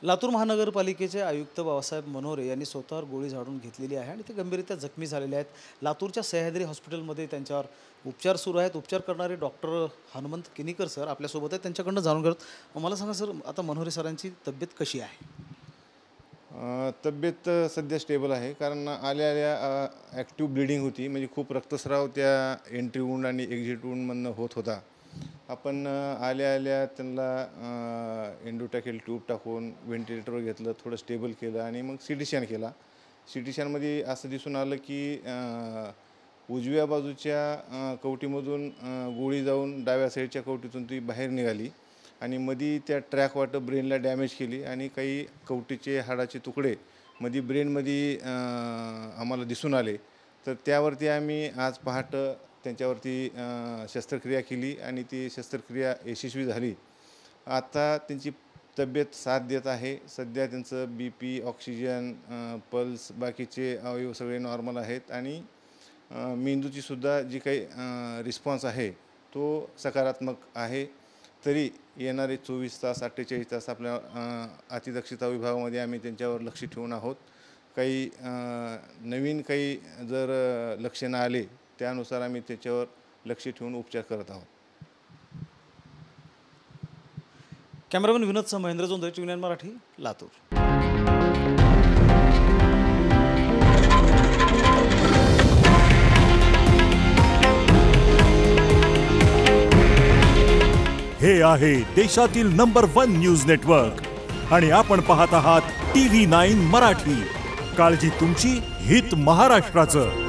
लातूर महानगरपालिकेचे आयुक्त बाबासाहेब मनोरे यांनी स्वतःवर गोळी झाडून घेतलेली आहे आणि ते गंभीररित्या जखमी झालेले आहेत. लातूरच्या सह्याद्री हॉस्पिटलमध्ये त्यांच्यावर उपचार सुरू आहेत. उपचार करणारे डॉक्टर हनुमंत किनीकर सर आपल्यासोबत आहेत. त्यांच्याकडनं जाणून घेऊ. मला सांगा सर, आता मनोरे सरांची तब्येत कशी आहे? तब्येत सध्या स्टेबल आहे, कारण आल्या ॲक्टिव्ह ब्लिडिंग होती, म्हणजे खूप रक्तस्राव त्या एंट्री वूंड आणि एक्झिट वूंडमधनं होत होता. आपण आल्या त्यांना एंडोटॅकेल ट्यूब टाकून व्हेंटिलेटरवर घेतलं, थोडं स्टेबल केलं आणि मग सी टी स्कॅन केला. सी टी स्कॅनमध्ये असं दिसून आलं की उजव्या बाजूच्या कवटीमधून गोळी जाऊन डाव्या साईडच्या कवटीतून ती बाहेर निघाली आणि मध्ये त्या ट्रॅक वाटं ब्रेनला डॅमेज केली आणि काही कवटीचे हाडाचे तुकडे मध्ये ब्रेनमध्ये आम्हाला दिसून आले. तर त्यावरती आम्ही आज पहाटे त्यांच्यावरती शस्त्रक्रिया केली आणि ती शस्त्रक्रिया यशस्वी झाली. आता त्यांची तब्येत साथ देत आहे. सध्या त्यांचं BP, ऑक्सिजन, पल्स, बाकीचे अवयव सगळे नॉर्मल आहेत आणि मेंदूचीसुद्धा जी काही रिस्पॉन्स आहे तो सकारात्मक आहे. तरी येणारे 24 तास 48 तास आपल्या अतिदक्षता विभागामध्ये आम्ही त्यांच्यावर लक्ष ठेवून आहोत. काही नवीन काही जर लक्षणं आले त्यानुसार आम्ही त्याच्यावर लक्ष ठेवून उपचार करत आहोत. कॅमेरामॅन विनोदसह महेंद्र जोंधळे, टीव्ही 9 मराठी, लातूर. हे आहे देशातील नंबर 1 न्यूज नेटवर्क आणि आपण पाहत आहात टीव्ही 9 मराठी. काळजी तुमची, हित महाराष्ट्राचं.